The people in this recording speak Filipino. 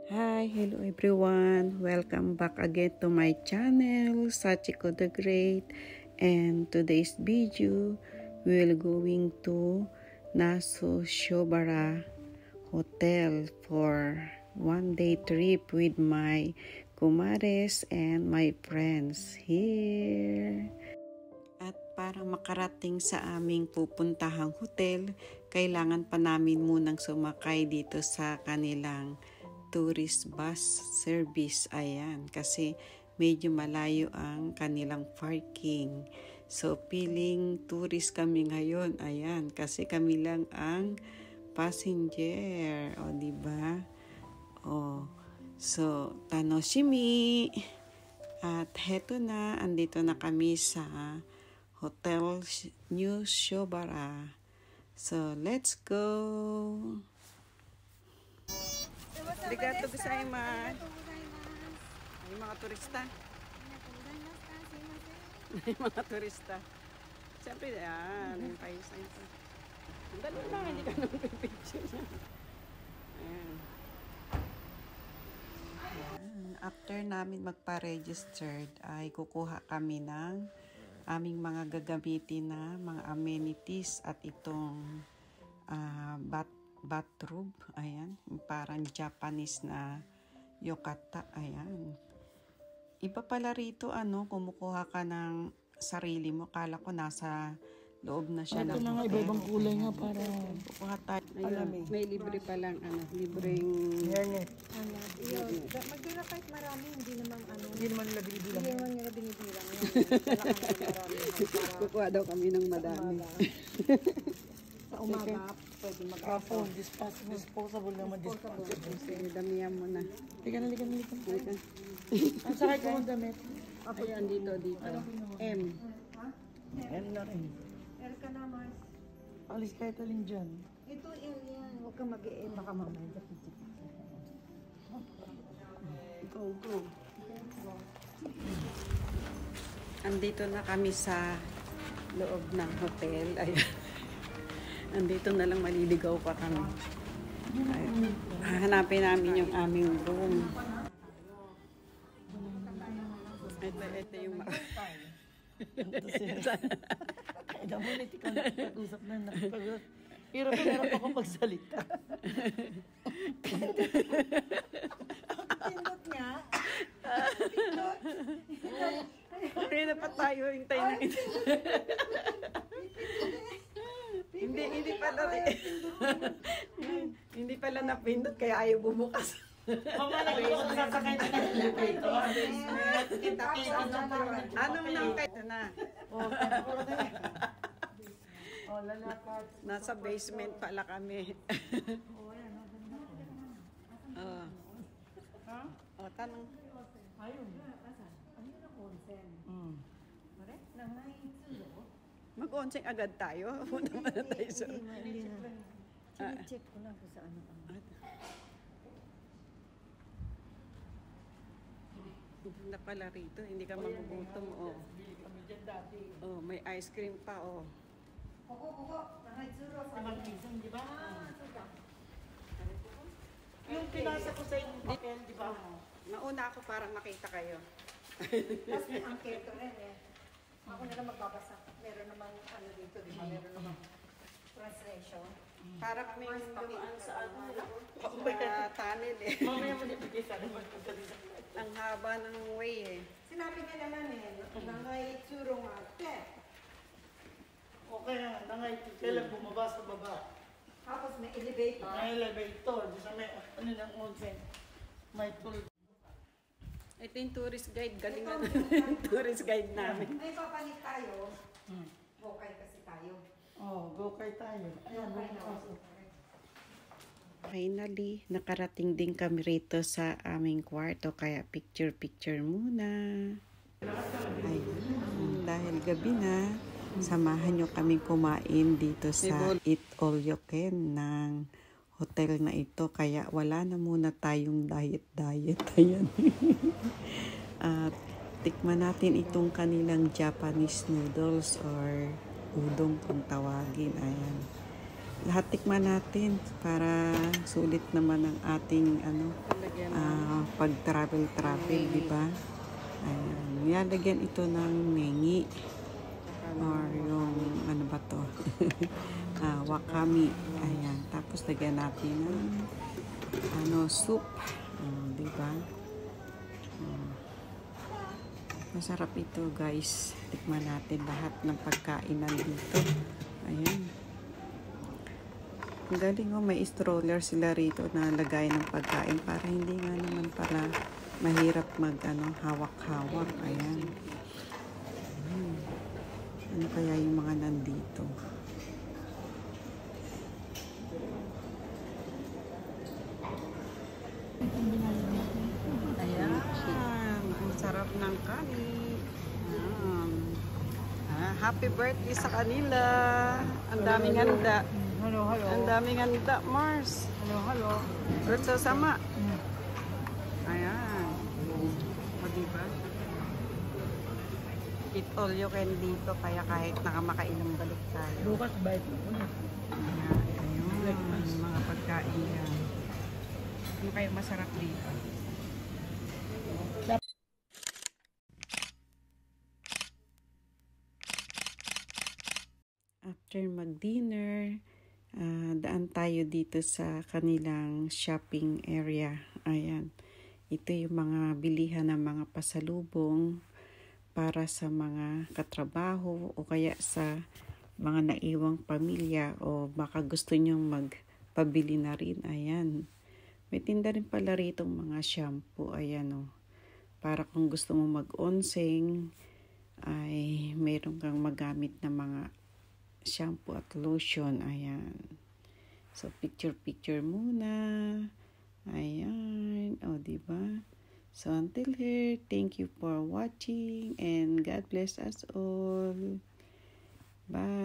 Hi, hello everyone. Welcome back again to my channel, Sachiko the Great. And today's video, we will going to Nasu Shobara Hotel for one-day trip with my kumares and my friends here. At para makarating sa aming pupuntahang hotel, kailangan pa namin munang sumakay dito sa kanilang tourist bus service. Ayan, kasi medyo malayo ang kanilang parking. So, feeling tourist kami ngayon. Ayan, kasi kami lang ang passenger. O, diba? O, so, tanoshimi. At heto na, andito na kami sa Hotel New Shobara. So, let's go! Arigato gozaimasu. Ay, mga turista. Ay, mga turista. Siyempre, yan. Yung país na ito. Ang dali lang, hindi ka nang pipicture niya. Ayan. After namin magpa-registered, ay kukuha kami ng aming mga gagamitin na mga amenities at itong bathroom. Ayan, parang Japanese na yokata. Ayan, iba pala rito, kumukuha ka ng sarili mo. Kala ko nasa loob na siya. Ito na nga, iba-ibang kulay nga para kukuha tayo. Ayun, may libre palang libreng hairnet. Magdala kahit marami, hindi naman Hindi naman nila binibilang. Hindi naman nila binibilang. kukuha daw kami ng madami. Sa umaga, pwede Kapon, disposable naman. Sige, damihan mo na. Likan. Ang sakay ko ng damit. Ayan, dito. M. Yan na rin. L ka na, Mars. Alis kahit alin dyan. Ito L yan. Huwag kang mag-e-M. Baka mamaya. Go. Andito na kami sa loob ng hotel. Ayan. Andito na lang, maliligaw pa kami. Ayan. Hahanapin namin yung aming room. Ito yung Kaya mo ulit ikaw nakipag-usap na nakipag-usap. Hirap ako magsalita. Pindot nga. Kaya na pa tayo, hintay na ito. Hindi pala napindot, kaya ayaw bumukas. Mamalaki ko sasakay na ito. Anong nang kayo na? Lalakad. Nasa basement pala kami. Tanong. Ayun. Mag-onseng agad tayo. Punta muna tayo sa... Check ko lang kung saan Na pala rito, hindi ka magugutom. May ice cream pa. Di ba? Yung pinasa ko sa inyong papel, di ba? Nauna ako para makita kayo. Tapos may angketo rin eh. Ako na lang magbabasa. Meron namang dito, di ba? Meron namang translation. Para kami dumaan sa tunnel eh. Mamaya mo nipigay sa naman kung dali sa Ang haba ng way eh. Sinabi niya naman nangay tsuro nga. Okay nga, nangay kailan bumaba sa baba. Tapos may elevator. May elevator, di sa may, ng onsen. May tool. Ito yung tourist guide. Galing na tourist guide namin. May papalit tayo. Bokay kasi tayo. Go-kart tayo. Ayan, Finally, nakarating din kami rito sa aming kwarto. Kaya picture muna. Ayun, dahil gabi na, samahan nyo kami kumain dito sa Eat All You Can ng hotel na ito. Kaya wala na muna tayong diet. Ayan. At tikman natin itong kanilang Japanese noodles or udong kung tawagin. Ayan. Lahat tikman natin para sulit naman ang ating pag travel, di ba? Ayan, nilagyan ito ng nengi or yung ano ba to? Wakami. Ayan, tapos lagyan natin ng soup, di ba? Masarap ito, guys. Tikman natin lahat ng pagkain nandito. Ayan. Ang galing, may stroller sila rito na lagay ng pagkain para hindi nga naman pala mahirap hawak-hawak. Ayan. Ano kaya yung mga nandito? Ayan. Ang sarap ng kanin. Happy birthday sa kanila. Ang daming handa. Hello. Ang daming handa, Mars. Hello. Pero sasama. Ayan. O, diba? Eat all you can dito, kaya kahit nakamakailang balik tayo. Bukas bait mo na. Ayun, mga pagkain yan. Ano kayo masarap dito? After mag-dinner, daan tayo dito sa kanilang shopping area. Ayan. Ito yung mga bilihan ng mga pasalubong para sa mga katrabaho o kaya sa mga naiwang pamilya o baka gusto nyong magpabili na rin. Ayan. May tinda rin pala rito mga shampoo. Ayan o. Para kung gusto mo mag-onseng ay mayroon kang magamit na mga shampoo at lotion. Ayan. So, picture muna. Ayan. O, diba? So, until here, thank you for watching and God bless us all. Bye.